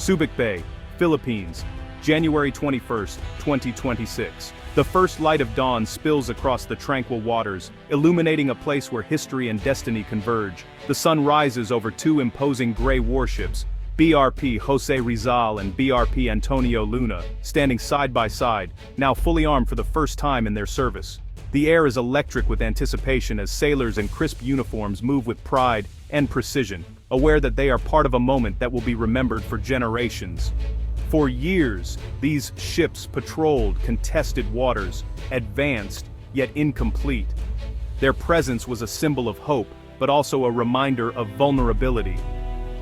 Subic Bay, Philippines, January 21, 2026. The first light of dawn spills across the tranquil waters, illuminating a place where history and destiny converge. The sun rises over two imposing gray warships, BRP Jose Rizal and BRP Antonio Luna, standing side by side, now fully armed for the first time in their service. The air is electric with anticipation as sailors in crisp uniforms move with pride and precision, aware that they are part of a moment that will be remembered for generations. For years, these ships patrolled contested waters, advanced, yet incomplete. Their presence was a symbol of hope, but also a reminder of vulnerability.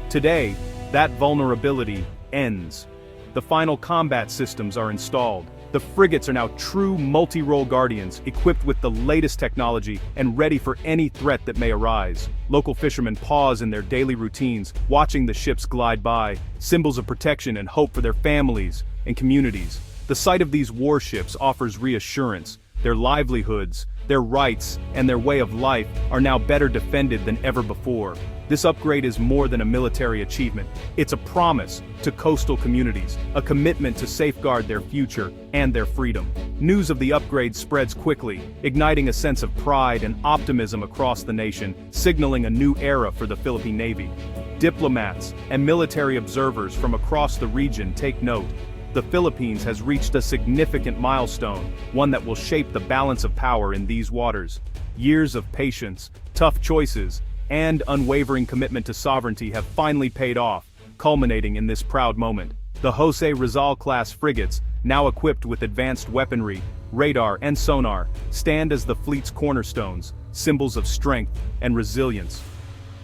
Today, that vulnerability ends. The final combat systems are installed. The frigates are now true multi-role guardians, equipped with the latest technology and ready for any threat that may arise. Local fishermen pause in their daily routines, watching the ships glide by, symbols of protection and hope for their families and communities. The sight of these warships offers reassurance. Their livelihoods, their rights, and their way of life are now better defended than ever before. This upgrade is more than a military achievement. It's a promise to coastal communities, a commitment to safeguard their future and their freedom. News of the upgrade spreads quickly, igniting a sense of pride and optimism across the nation, signaling a new era for the Philippine Navy. Diplomats and military observers from across the region take note. The Philippines has reached a significant milestone, one that will shape the balance of power in these waters. Years of patience, tough choices, and unwavering commitment to sovereignty have finally paid off, culminating in this proud moment. The Jose Rizal-class frigates, now equipped with advanced weaponry, radar, and sonar, stand as the fleet's cornerstones, symbols of strength and resilience.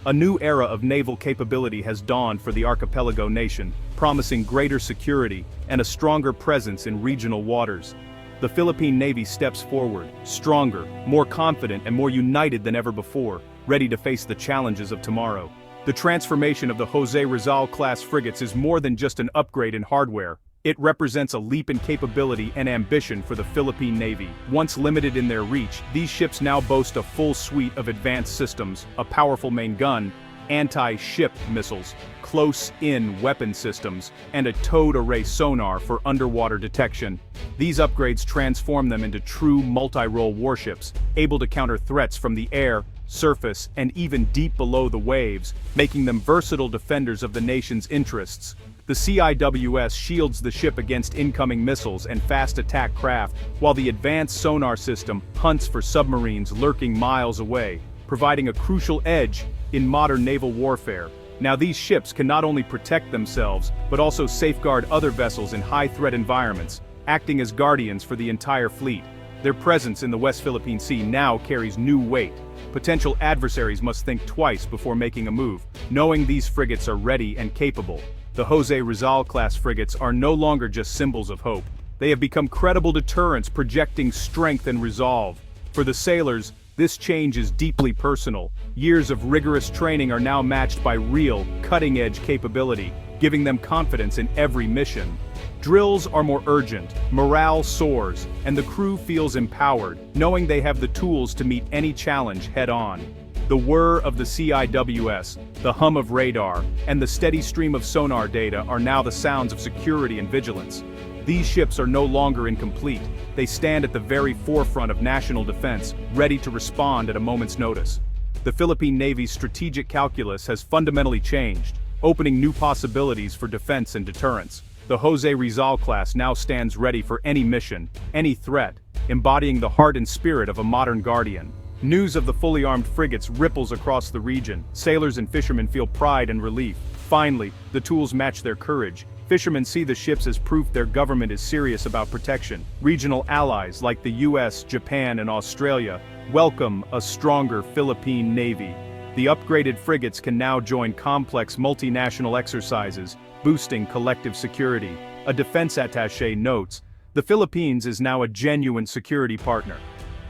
A new era of naval capability has dawned for the archipelago nation, promising greater security and a stronger presence in regional waters. The Philippine Navy steps forward, stronger, more confident, and more united than ever before, ready to face the challenges of tomorrow. The transformation of the Jose Rizal-class frigates is more than just an upgrade in hardware. It represents a leap in capability and ambition for the Philippine Navy. Once limited in their reach, these ships now boast a full suite of advanced systems, a powerful main gun, anti-ship missiles, close-in weapon systems, and a towed array sonar for underwater detection. These upgrades transform them into true multi-role warships, able to counter threats from the air, surface, and even deep below the waves, making them versatile defenders of the nation's interests. The CIWS shields the ship against incoming missiles and fast attack craft, while the advanced sonar system hunts for submarines lurking miles away, providing a crucial edge in modern naval warfare. Now these ships can not only protect themselves, but also safeguard other vessels in high-threat environments, acting as guardians for the entire fleet. Their presence in the West Philippine Sea now carries new weight. Potential adversaries must think twice before making a move, knowing these frigates are ready and capable. The Jose Rizal-class frigates are no longer just symbols of hope. They have become credible deterrents, projecting strength and resolve. For the sailors, this change is deeply personal. Years of rigorous training are now matched by real, cutting-edge capability, giving them confidence in every mission. Drills are more urgent, morale soars, and the crew feels empowered, knowing they have the tools to meet any challenge head-on. The whir of the CIWS, the hum of radar, and the steady stream of sonar data are now the sounds of security and vigilance. These ships are no longer incomplete. They stand at the very forefront of national defense, ready to respond at a moment's notice. The Philippine Navy's strategic calculus has fundamentally changed, opening new possibilities for defense and deterrence. The Jose Rizal-class now stands ready for any mission, any threat, embodying the heart and spirit of a modern guardian. News of the fully armed frigates ripples across the region. Sailors and fishermen feel pride and relief. Finally, the tools match their courage. Fishermen see the ships as proof their government is serious about protection. Regional allies like the US, Japan, and Australia welcome a stronger Philippine Navy. The upgraded frigates can now join complex multinational exercises, boosting collective security. A defense attaché notes, the Philippines is now a genuine security partner.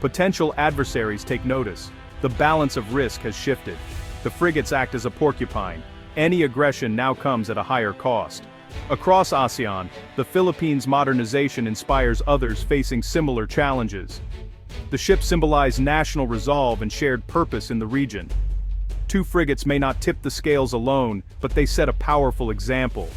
Potential adversaries take notice. The balance of risk has shifted. The frigates act as a porcupine. Any aggression now comes at a higher cost. Across ASEAN, the Philippines' modernization inspires others facing similar challenges. The ships symbolize national resolve and shared purpose in the region. Two frigates may not tip the scales alone, but they set a powerful example.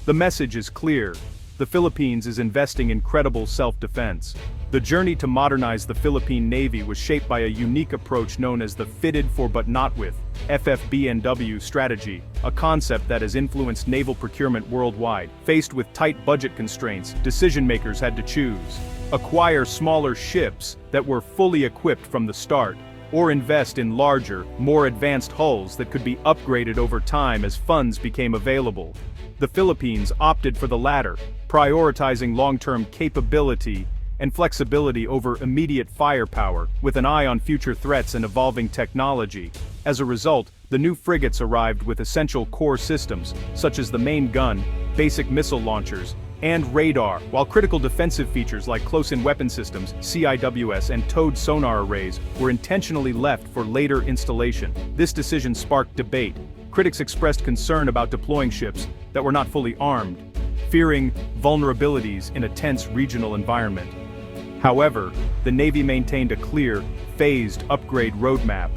The message is clear. The Philippines is investing in credible self-defense. The journey to modernize the Philippine Navy was shaped by a unique approach known as the fitted for but not with (FFB&W) strategy, a concept that has influenced naval procurement worldwide. Faced with tight budget constraints, decision-makers had to choose: acquire smaller ships that were fully equipped from the start, or invest in larger, more advanced hulls that could be upgraded over time as funds became available. The Philippines opted for the latter, prioritizing long-term capability and flexibility over immediate firepower, with an eye on future threats and evolving technology. As a result, the new frigates arrived with essential core systems, such as the main gun, basic missile launchers, and radar, while critical defensive features like close-in weapon systems, CIWS, and towed sonar arrays were intentionally left for later installation. This decision sparked debate. Critics expressed concern about deploying ships that were not fully armed, fearing vulnerabilities in a tense regional environment. However, the Navy maintained a clear, phased upgrade roadmap.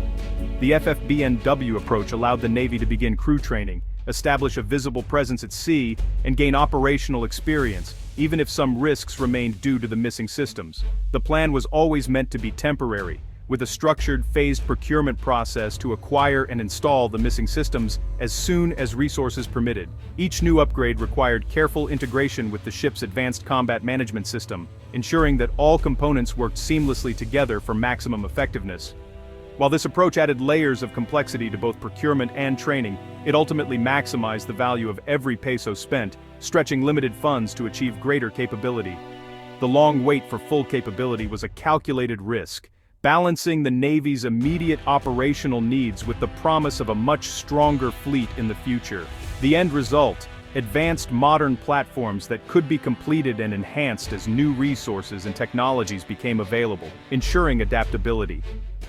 The FFB&W approach allowed the Navy to begin crew training, establish a visible presence at sea, and gain operational experience, even if some risks remained due to the missing systems. The plan was always meant to be temporary, with a structured, phased procurement process to acquire and install the missing systems as soon as resources permitted. Each new upgrade required careful integration with the ship's advanced combat management system, ensuring that all components worked seamlessly together for maximum effectiveness. While this approach added layers of complexity to both procurement and training, it ultimately maximized the value of every peso spent, stretching limited funds to achieve greater capability. The long wait for full capability was a calculated risk, balancing the Navy's immediate operational needs with the promise of a much stronger fleet in the future. The end result: advanced modern platforms that could be completed and enhanced as new resources and technologies became available, ensuring adaptability.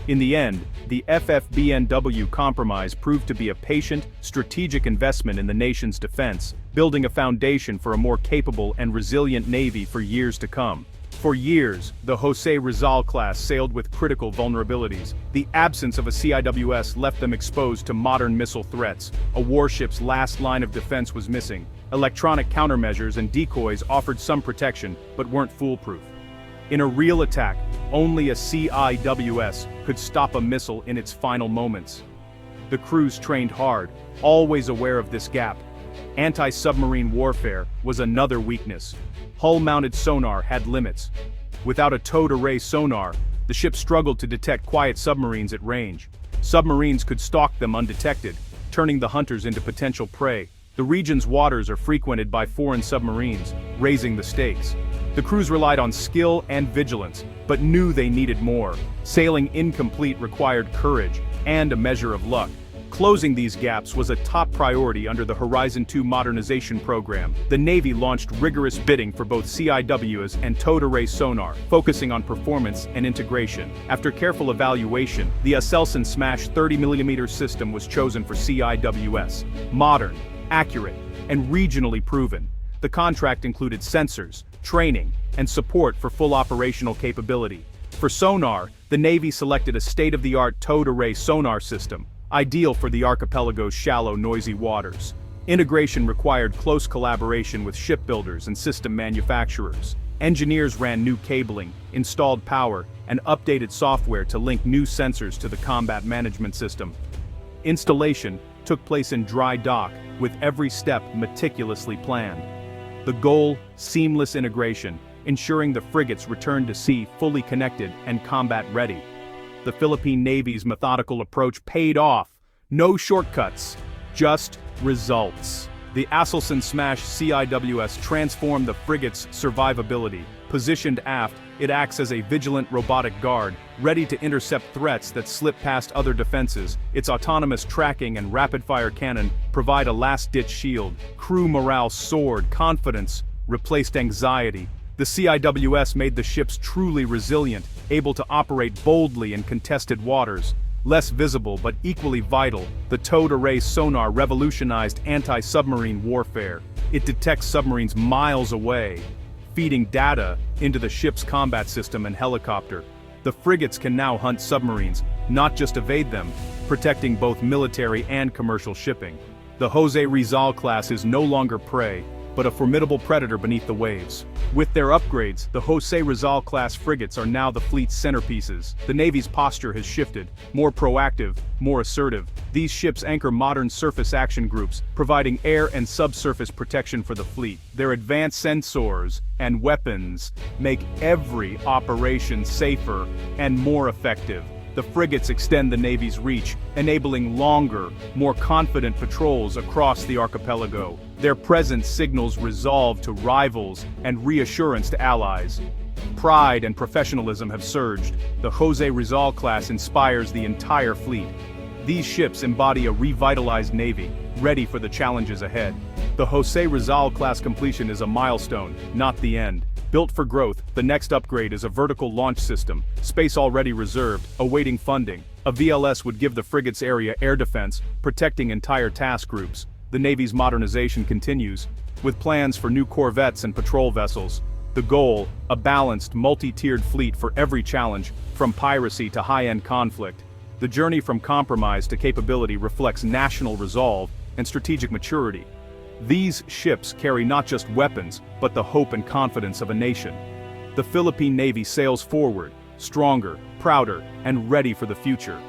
In the end, the FFB&W compromise proved to be a patient, strategic investment in the nation's defense, building a foundation for a more capable and resilient Navy for years to come. For years, the Jose Rizal-class sailed with critical vulnerabilities. The absence of a CIWS left them exposed to modern missile threats. A warship's last line of defense was missing. Electronic countermeasures and decoys offered some protection, but weren't foolproof. In a real attack, only a CIWS could stop a missile in its final moments. The crews trained hard, always aware of this gap. Anti-submarine warfare was another weakness. Hull-mounted sonar had limits. Without a towed array sonar, the ship struggled to detect quiet submarines at range. Submarines could stalk them undetected, turning the hunters into potential prey. The region's waters are frequented by foreign submarines, raising the stakes. The crews relied on skill and vigilance, but knew they needed more. Sailing incomplete required courage and a measure of luck. Closing these gaps was a top priority under the Horizon 2 modernization program. The Navy launched rigorous bidding for both CIWs and towed array sonar, focusing on performance and integration. After careful evaluation, the Aselsan Smash 30mm system was chosen for CIWS. Modern, accurate, and regionally proven. The contract included sensors, training, and support for full operational capability. For sonar, the Navy selected a state-of-the-art towed array sonar system, ideal for the archipelago's shallow, noisy waters. Integration required close collaboration with shipbuilders and system manufacturers. Engineers ran new cabling, installed power, and updated software to link new sensors to the combat management system. Installation took place in dry dock, with every step meticulously planned. The goal: seamless integration, ensuring the frigates returned to sea fully connected and combat-ready. The Philippine Navy's methodical approach paid off. No shortcuts, just results. The Aselsan Smash CIWS transformed the frigate's survivability. Positioned aft, it acts as a vigilant robotic guard, ready to intercept threats that slip past other defenses. Its autonomous tracking and rapid-fire cannon provide a last-ditch shield. Crew morale soared, confidence replaced anxiety. The CIWS made the ships truly resilient, able to operate boldly in contested waters. Less visible but equally vital, the towed array sonar revolutionized anti-submarine warfare. It detects submarines miles away, feeding data into the ship's combat system and helicopter. The frigates can now hunt submarines, not just evade them, protecting both military and commercial shipping. The Jose Rizal-class is no longer prey, but a formidable predator beneath the waves. With their upgrades, the Jose Rizal-class frigates are now the fleet's centerpieces. The Navy's posture has shifted, more proactive, more assertive. These ships anchor modern surface action groups, providing air and subsurface protection for the fleet. Their advanced sensors and weapons make every operation safer and more effective. The frigates extend the Navy's reach, enabling longer, more confident patrols across the archipelago. Their presence signals resolve to rivals and reassurance to allies. Pride and professionalism have surged. The Jose Rizal-class inspires the entire fleet. These ships embody a revitalized Navy, ready for the challenges ahead. The Jose Rizal-class completion is a milestone, not the end. Built for growth, the next upgrade is a vertical launch system, space already reserved, awaiting funding. A VLS would give the frigate's area air defense, protecting entire task groups. The Navy's modernization continues, with plans for new corvettes and patrol vessels. The goal, a balanced, multi-tiered fleet for every challenge, from piracy to high-end conflict. The journey from compromise to capability reflects national resolve and strategic maturity. These ships carry not just weapons, but the hope and confidence of a nation. The Philippine Navy sails forward, stronger, prouder, and ready for the future.